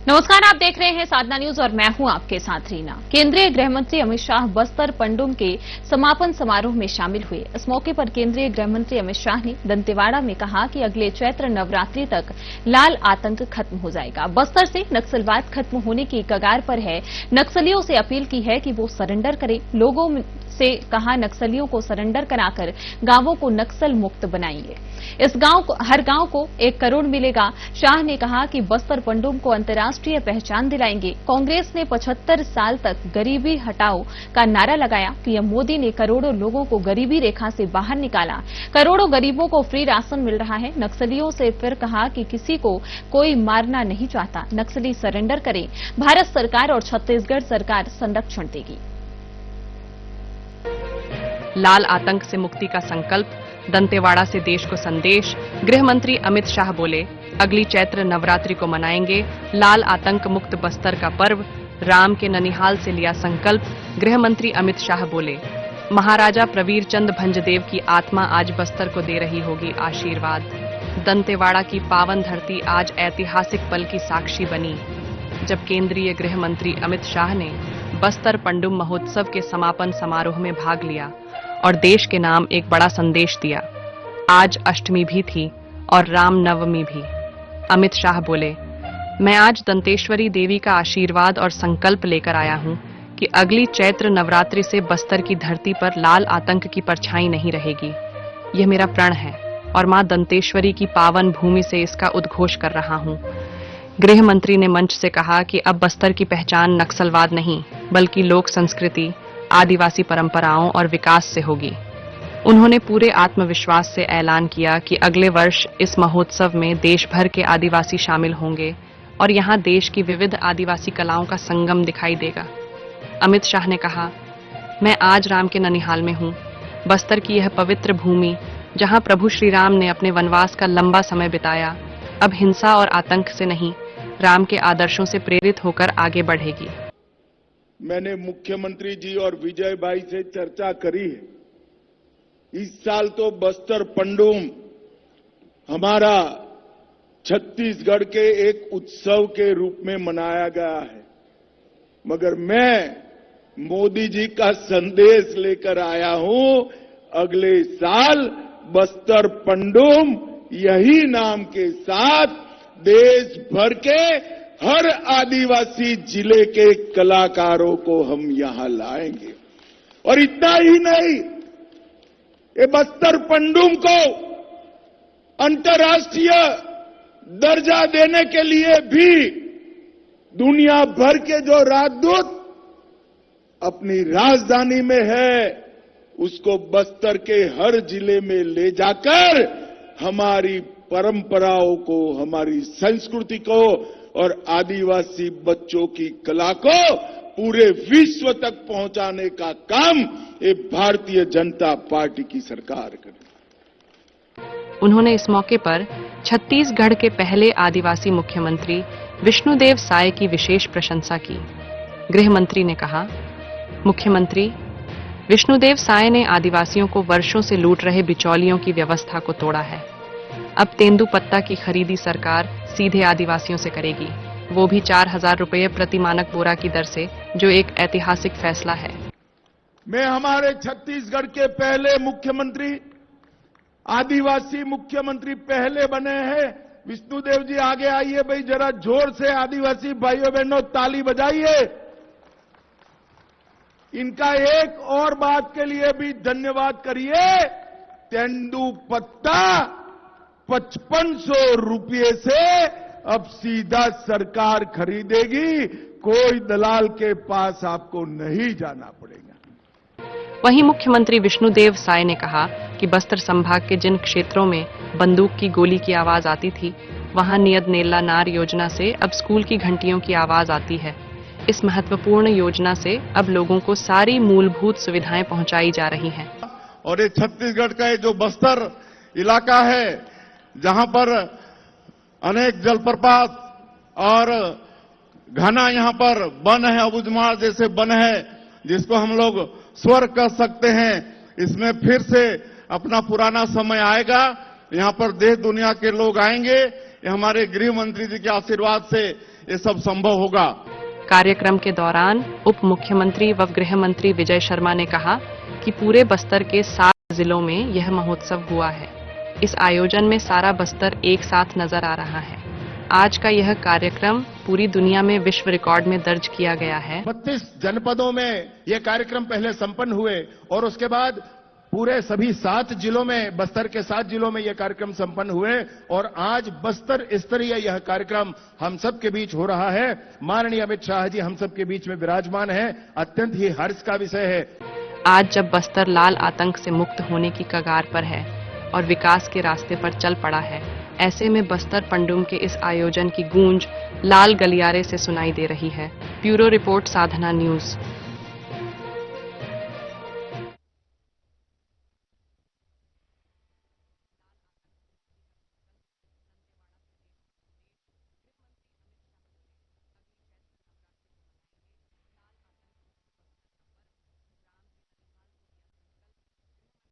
नमस्कार, आप देख रहे हैं साधना न्यूज और मैं हूं आपके साथ रीना। केंद्रीय गृह मंत्री अमित शाह बस्तर पंडुम के समापन समारोह में शामिल हुए। इस मौके पर केंद्रीय गृह मंत्री अमित शाह ने दंतेवाड़ा में कहा कि अगले चैत्र नवरात्रि तक लाल आतंक खत्म हो जाएगा। बस्तर से नक्सलवाद खत्म होने की कगार पर है। नक्सलियों से अपील की है कि वो सरेंडर करें। लोगों से कहा नक्सलियों को सरेंडर कराकर गांवों को नक्सल मुक्त बनाएंगे। हर गांव को 1 करोड़ मिलेगा। शाह ने कहा कि बस्तर पंडुम को अंतर्राष्ट्रीय पहचान दिलाएंगे। कांग्रेस ने 75 साल तक गरीबी हटाओ का नारा लगाया। पीएम मोदी ने करोड़ों लोगों को गरीबी रेखा से बाहर निकाला। करोड़ों गरीबों को फ्री राशन मिल रहा है। नक्सलियों से फिर कहा कि किसी को कोई मारना नहीं चाहता। नक्सली सरेंडर करें। भारत सरकार और छत्तीसगढ़ सरकार संरक्षण देगी। लाल आतंक से मुक्ति का संकल्प, दंतेवाड़ा से देश को संदेश। गृह मंत्री अमित शाह बोले, अगली चैत्र नवरात्रि को मनाएंगे लाल आतंक मुक्त बस्तर का पर्व। राम के ननिहाल से लिया संकल्प। गृह मंत्री अमित शाह बोले, महाराजा प्रवीर चंद भंजदेव की आत्मा आज बस्तर को दे रही होगी आशीर्वाद। दंतेवाड़ा की पावन धरती आज ऐतिहासिक पल की साक्षी बनी जब केंद्रीय गृह मंत्री अमित शाह ने बस्तर पंडुम महोत्सव के समापन समारोह में भाग लिया और देश के नाम एक बड़ा संदेश दिया। आज अष्टमी भी थी और राम नवमी भी। अमित शाह बोले, मैं आज दंतेश्वरी देवी का आशीर्वाद और संकल्प लेकर आया हूं कि अगली चैत्र नवरात्रि से बस्तर की धरती पर लाल आतंक की परछाई नहीं रहेगी। यह मेरा प्रण है और मां दंतेश्वरी की पावन भूमि से इसका उद्घोष कर रहा हूं। गृह मंत्री ने मंच से कहा कि अब बस्तर की पहचान नक्सलवाद नहीं बल्कि लोक संस्कृति, आदिवासी परंपराओं और विकास से होगी। उन्होंने पूरे आत्मविश्वास से ऐलान किया कि अगले वर्ष इस महोत्सव में देश भर के आदिवासी शामिल होंगे और यहां देश की विविध आदिवासी कलाओं का संगम दिखाई देगा। अमित शाह ने कहा, मैं आज राम के ननिहाल में हूं। बस्तर की यह पवित्र भूमि जहां प्रभु श्री राम ने अपने वनवास का लंबा समय बिताया, अब हिंसा और आतंक से नहीं, राम के आदर्शों से प्रेरित होकर आगे बढ़ेगी। मैंने मुख्यमंत्री जी और विजय भाई से चर्चा करी है। इस साल तो बस्तर पंडुम हमारा छत्तीसगढ़ के एक उत्सव के रूप में मनाया गया है, मगर मैं मोदी जी का संदेश लेकर आया हूं। अगले साल बस्तर पंडुम यही नाम के साथ देश भर के हर आदिवासी जिले के कलाकारों को हम यहां लाएंगे। और इतना ही नहीं, ये बस्तर पंडुम को अंतर्राष्ट्रीय दर्जा देने के लिए भी दुनिया भर के जो राजदूत अपनी राजधानी में है, उसको बस्तर के हर जिले में ले जाकर हमारी परंपराओं को, हमारी संस्कृति को और आदिवासी बच्चों की कला को पूरे विश्व तक पहुंचाने का काम ये भारतीय जनता पार्टी की सरकार करे। उन्होंने इस मौके पर छत्तीसगढ़ के पहले आदिवासी मुख्यमंत्री विष्णुदेव साय की विशेष प्रशंसा की। गृह मंत्री ने कहा, मुख्यमंत्री विष्णुदेव साय ने आदिवासियों को वर्षों से लूट रहे बिचौलियों की व्यवस्था को तोड़ा है। अब तेंदुपत्ता की खरीदी सरकार सीधे आदिवासियों से करेगी, वो भी 4000 रुपये प्रति मानक बोरा की दर से, जो एक ऐतिहासिक फैसला है। मैं हमारे छत्तीसगढ़ के पहले मुख्यमंत्री, आदिवासी मुख्यमंत्री पहले बने हैं। विष्णुदेव जी आगे आइए भाई, जरा जोर से आदिवासी भाइयों बहनों ताली बजाइए। इनका एक और बात के लिए भी धन्यवाद करिए। तेंदुपत्ता 5500 रुपये से अब सीधा सरकार खरीदेगी। कोई दलाल के पास आपको नहीं जाना पड़ेगा। वहीं मुख्यमंत्री विष्णुदेव साय ने कहा कि बस्तर संभाग के जिन क्षेत्रों में बंदूक की गोली की आवाज आती थी, वहां नियद नेला नार योजना से अब स्कूल की घंटियों की आवाज आती है। इस महत्वपूर्ण योजना से अब लोगों को सारी मूलभूत सुविधाएं पहुंचाई जा रही हैं। और ये छत्तीसगढ़ का जो बस्तर इलाका है, जहां पर अनेक जलप्रपात और घना यहां पर वन है, अबुझमाड़ जैसे वन है, जिसको हम लोग स्वर्ग कह सकते हैं। इसमें फिर से अपना पुराना समय आएगा। यहां पर देश दुनिया के लोग आएंगे। ये हमारे गृह मंत्री जी के आशीर्वाद से ये सब संभव होगा। कार्यक्रम के दौरान उप मुख्यमंत्री व गृह मंत्री विजय शर्मा ने कहा कि पूरे बस्तर के 7 जिलों में यह महोत्सव हुआ है। इस आयोजन में सारा बस्तर एक साथ नजर आ रहा है। आज का यह कार्यक्रम पूरी दुनिया में विश्व रिकॉर्ड में दर्ज किया गया है। 32 जनपदों में ये कार्यक्रम पहले संपन्न हुए और उसके बाद पूरे सभी 7 जिलों में, बस्तर के 7 जिलों में ये कार्यक्रम संपन्न हुए और आज बस्तर स्तरीय यह कार्यक्रम हम सब के बीच हो रहा है। माननीय अमित शाह जी हम सब के बीच में विराजमान है। अत्यंत ही हर्ष का विषय है। आज जब बस्तर लाल आतंक से मुक्त होने की कगार पर है और विकास के रास्ते पर चल पड़ा है, ऐसे में बस्तर पंडुम के इस आयोजन की गूंज लाल गलियारे से सुनाई दे रही है। ब्यूरो रिपोर्ट, साधना न्यूज।